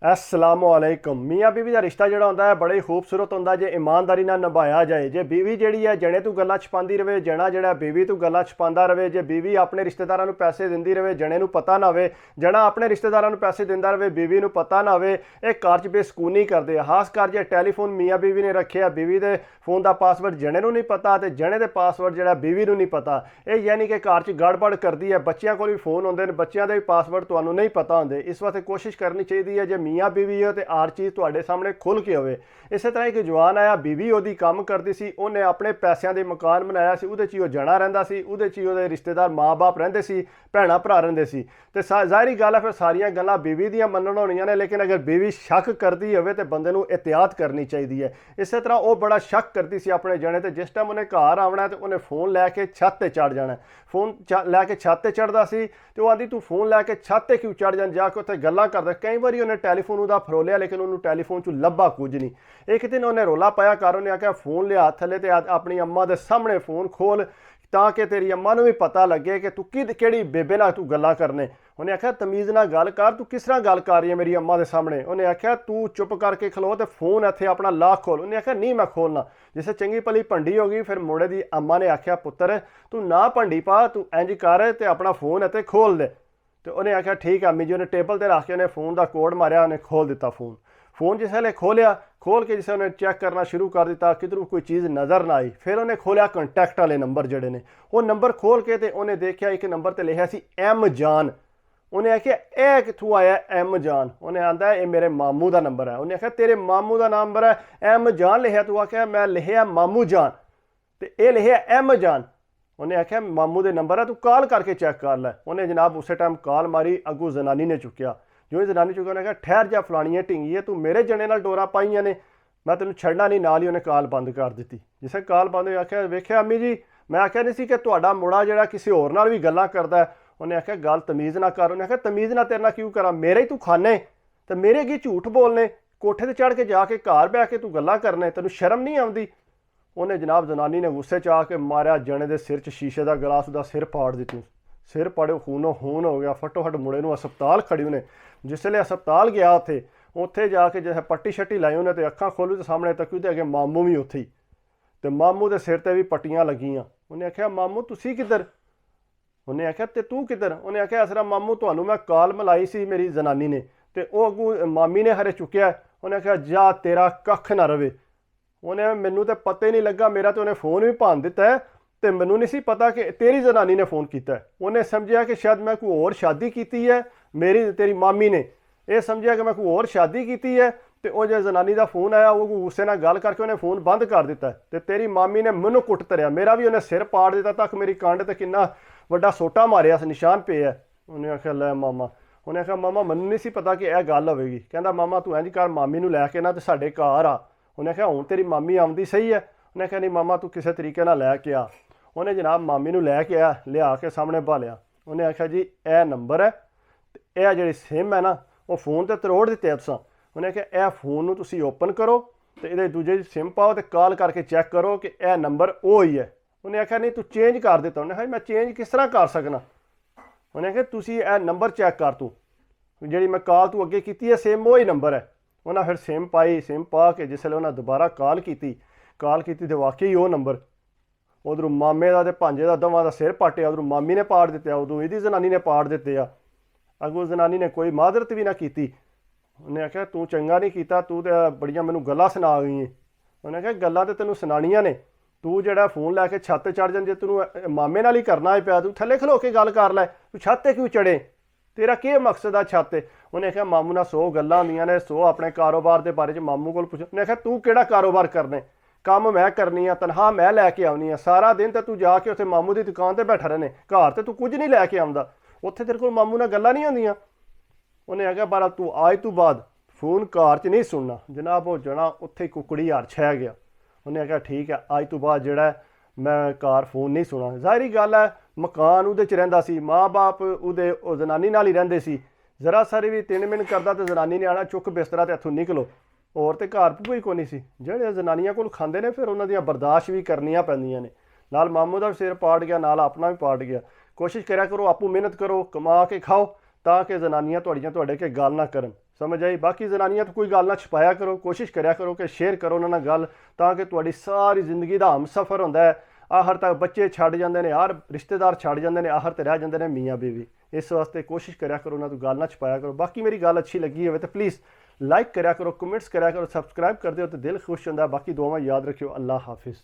असलामुअलैकुम। मियाँ बीवी का रिश्ता जोड़ा होंदा है बड़ा ही खूबसूरत होंदा जे ईमानदारी नाल निभाया जाए। जे बीवी जिहड़ी है जने तू गल्लां छुपांदी रहे, जना जिहड़ा बीवी तू गल्लां छुपांदा रहे, जे बीवी अपने रिश्तेदारां नूं पैसे दिंदी रहे जने नूं पता ना होवे, जना अपने रिश्तेदारां नूं पैसे दिंदा रहे बीवी नूं पता ना होवे, ये घर च बेसकूनी करदे। खास कर जे टैलीफोन मियाँ बीवी ने रखे, बीवी दे फोन का पासवर्ड जने नूं नहीं पता ते जने दे पासवर्ड जिहड़ा बीवी नूं नहीं पता, ये यानी कि घर च गड़बड़ करदी है। बच्चियां कोल भी फोन होंदे ने, बच्चियां दे भी पासवर्ड तुहानूं नहीं पता होंदे। इस वास्ते कोशिश करनी चाहिए है जे मियाँ बीवी हो तो हर चीज़ तुहाडे सामने खुल के होवे। इस तरह एक जवान आया, बीवी ओदी काम करती सी, उन्हें अपने पैसों के मकान बनाया सी, उहदे च ही जना रहिंदा सी, उहदे च ही उहदे रिश्तेदार माँ बाप रहिंदे सी, भैणां भरा रहिंदे सी। ते ज़ाहिरी गल है फिर सारियां गल्लां बीवी दियां मनण होणियां ने, लेकिन अगर बीवी शक करती होवे तो बंदे नूं एहतियात करनी चाहिए है। इस तरह वो बड़ा शक करती सी अपने जने ते, जिस टाइम उन्हें घर आवना तो उन्हें फोन लैके छत ते चढ़ जाना। फोन लैके छत ते चढ़दा सी ते वो आंदी तू फोन लैके छत ते क्यों चढ़ जान, जाके उत्थे गल्लां करदा। कई बारी उन्हें टैलीफोन उहदा फरोलिया लेकिन उन्होंने टैलीफोन चू लब्भा कुछ नहीं। एक दिन उन्हें रोला पाया घर, उन्हें आख्या फोन लिया थले ते अपनी अम्मा दे सामने फोन खोल ताकि तेरी अम्मा नूं भी पता लगे कि तू किहड़ी बेबे नाल तू गल्लां करने। उन्हें आख्या तमीज़ नाल गल कर, तू किस तरह गल कर रही है मेरी अम्मा के सामने। उन्हें आख्या तू चुप करके खलो तो फोन इत्थे अपना लाख खोल। उन्हें आख्या नहीं मैं खोलना। जिसे चंगी भली भंडी हो गई, फिर मुंडे की अम्मा ने आख्या पुत्र तू ना भंडी पा, तू इंज कर ते अपना फोन इत्थे खोल दे। तो उन्हें आख्या ठीक है अम्मी जी। उन्हें टेबल पर रख के उन्हें फोन का कोड मारिया, उन्हें खोल दिता फोन। फोन जिसले खोलिया, खोल के जिसे उन्हें चेक करना शुरू कर दिता, किधरों कोई चीज़ नज़र ना आई। फिर उन्हें खोलिया कंटैक्ट वाले नंबर जड़े ने, वो नंबर खोल के ते उन्हें देखा एक नंबर ते लिखा सी एम जान। उन्हें आख्या ए कित्थों आया एम जान। उन्हें आंदा ये मेरे मामू का नंबर है। उन्हें आख्या तेरे मामू का नंबर है, एम जान लिखा, तू आख्या मैं लिखा मामू जान तो ये लिखा एम जान। उन्हें आख्या मामू के नंबर है, तू कॉल करके चेक कर लै। उन्हें जनाब उस टाइम कॉल मारी, अगू जनानी ने चुकया। जो ही जनानी चुका, उन्हें कहा ठहर जा फलानी ढिंगी है, तू मेरे जने नाल डोरा पाइयां ने, मैं तेन छड़ना नहीं। नाल ही उन्हें कॉल बंद कर दी। जिसे कॉल बंद हुई आख्या वेख्या अम्मी जी, मैं आख्या नहीं सी कि तुहाडा मुड़ा जिहड़ा किसी होर नाल भी गल्लां करदा है। उन्हें आख्या गल तमीज़ ना कर। उन्हें आख्या तमीज़ ना तेरे नाल क्यों करा, मेरे ही तू खाने तो मेरे अगे झूठ बोलने, कोठे ते चढ़ के जाके घर बह के तू गल्लां करने, तेनू शर्म नहीं आउंदी। उन्हें जनाब जनानी ने गुस्से च आके मारिया जने दे सिर च शीशे का गिलास, उसका सिर फाड़ दित्ती। सिर पाड़े खूनो खून हो गया। फटोफट मुड़े नूं हस्पताल खड़ी। उन्हें जिसले हस्पताल गया उत्थे उत्थे जाके जैसे पट्टी शट्टी लाई उन्हें तो अक्खां खोलू तो सामने तक्की तो अगे मामू भी उत्थे ही, तो मामू के सिर ते भी पट्टियां लगियां। उन्हें आख्या मामू तुसी किधर। उन्हें आख्या ते तू किधर। उन्हें आख्या असरा मामू तुहानू मैं कॉल मिलाई सी मेरी जनानी ने, तो वह अगू मामी ने हरे चुकया। उन्हें आख्या जा तेरा कख ना रवे। उन्हें मैनू तो पता ही नहीं लगा, मेरा तो उन्हें फोन भी भान दिता है तो मैनू नहीं सी पता कि तेरी जनानी ने फोन किया है। उन्हें समझा कि शायद मैं कोई और शादी की है, मेरी तेरी मामी ने यह समझा कि मैं कोई और शादी की है। तो वह जो जनानी का फोन आया वो गुस्से नाल गल करके उन्हें फोन बंद कर दिता है। तो तेरी मामी ने मैनू कुट तरिया, मेरा भी उन्हें सिर पाड़ दिता तक मेरी कंड ते किन्ना वड्डा सोटा मारिया निशान पे है। उन्हें आख्या लै मामा। उन्हें आख्या मामा मैनू नहीं सी पता कि यह गल होगी। कहता मामा तू इंज कर मामी नूं लैके ना तो साडे घर आ। उन्हें आख्या हुण तेरी मामी आउंदी सही है। उन्हें आख्या नहीं मामा तू किसी तरीके नाल लैके आ। उन्हें जनाब मामी नूं लैके आया, लिया के सामने भालिया। उन्हें आख्या जी यह नंबर है, यह जी सिम है ना वो फोन तो तरोड़ दिते तुसां। उन्हें आख्या यह फोन नूं तुसीं ओपन करो तो ये दूजे सिम पाओ तो कॉल करके चैक करो कि यह नंबर वो ही है। उन्हें आख्या नहीं तू चेंज कर दिता। उन्हें आख्या मैं चेंज किस तरह कर सकना। उन्हें आख्या तुसीं यह नंबर चैक कर, तू जी मैं कॉल तू अगे की है सेम वो ही नंबर है। उन्हें फिर सिम पाई, सिम पा के जिसले उन्हें दोबारा कॉल की तो वाकई वो नंबर। उधरों मामे का तो भांजे का दवां का सिर पाटिया, उधरों मामी ने पाड़ दिते, उदों इहदी जनानी ने पाड़ दिते आ। अगों जनानी ने कोई मादरत भी ना की। उन्हें आख्या तू चंगा नहीं किया, तू तो बड़ियां मैनू गल्लां सुना गई। उन्हें आख्या गल्लां तो तेनों सुनानियां ने, तू जिहड़ा फोन लैके छत चढ़ जान, जे तेनों मामे नाल ही करना है पिया तू थले खलो के गल कर लै, तू छत ते क्यों चढ़े, तेरा क्या मकसद आ छत ते। उन्हें आख्या मामू नाल 100 गल्लां होंदियां ने, 100 अपने कारोबार के बारे च मामू को पुछ। उन्हें आख्या तू किहड़ा कारोबार करने, काम मैं करनी है, तनख्वाह मैं लैके आउनी है, सारा दिन तो तू जाके उत्थे मामू की दुकान पर बैठा रहने, घर तो तू कुछ नहीं लैके आउंदा, उत्थे तेरे कोल मामू नाल गल्लां नहीं होंदियां। उन्हें आख्या बारा तू आज तू बाद फोन घर च नहीं सुनना। जनाब वो जना उत्थे कुकड़ी हार छह गया। उन्हें आख्या ठीक है अज तो बाद जिहड़ा मैं घर फोन नहीं सुना। जाहिरी गल है मकान उहदे च रहिंदा सी, माँ बाप उहदे जनानी नाल ही रहिंदे सी, जरा सारी भी तिन मिन करदा तो जनानी ने आना चुक बिस्तरा ते इत्थों निकलो। और तो घर कोई कोई नहीं सी, जेहड़े जनानियां कोल खांदे ने फिर उन्हां दियां बर्दाश्त भी करनियां पैंदियां ने। नाल मामू दा सिर पाड़ गया, नाल अपना भी पाड़ गया। कोशिश करा करो आपू मेहनत करो, कमा के खाओ ताकि जनानियां तुहाड़ियां तुहाडे के गल ना करन। ਸਮਝ ਆਈ। ਬਾਕੀ ਜ਼ਨਾਨੀਆਂ ਤੋਂ ਕੋਈ ਗੱਲ ਨਾ ਛੁਪਾਇਆ ਕਰੋ, ਕੋਸ਼ਿਸ਼ ਕਰਿਆ ਕਰੋ ਕਿ ਸ਼ੇਅਰ ਕਰੋ ਉਹਨਾਂ ਨਾਲ ਗੱਲ, ਤਾਂ ਕਿ ਤੁਹਾਡੀ ਸਾਰੀ ਜ਼ਿੰਦਗੀ ਦਾ ਹਮਸਫਰ ਹੁੰਦਾ ਹੈ। ਆਖਰ ਤੱਕ ਬੱਚੇ ਛੱਡ ਜਾਂਦੇ ਨੇ ਯਾਰ, ਰਿਸ਼ਤੇਦਾਰ ਛੱਡ ਜਾਂਦੇ ਨੇ, ਆਖਰ ਤੇ ਰਹਿ ਜਾਂਦੇ ਨੇ ਮੀਆਂ ਬੀਵੀ। ਇਸ ਵਾਸਤੇ ਕੋਸ਼ਿਸ਼ ਕਰਿਆ ਕਰੋ ਉਹਨਾਂ ਤੋਂ ਗੱਲ ਨਾ ਛੁਪਾਇਆ ਕਰੋ। ਬਾਕੀ ਮੇਰੀ ਗੱਲ ਅੱਛੀ ਲੱਗੀ ਹੋਵੇ ਤਾਂ ਪਲੀਜ਼ ਲਾਈਕ ਕਰਿਆ ਕਰੋ, ਕਮੈਂਟਸ ਕਰਿਆ ਕਰੋ, ਸਬਸਕ੍ਰਾਈਬ ਕਰ ਦਿਓ ਤੇ ਦਿਲ ਖੁਸ਼ ਹੁੰਦਾ। ਬਾਕੀ ਦੁਆਵਾਂ ਯਾਦ ਰੱਖਿਓ। ਅੱਲਾ ਹਾਫਿਜ਼।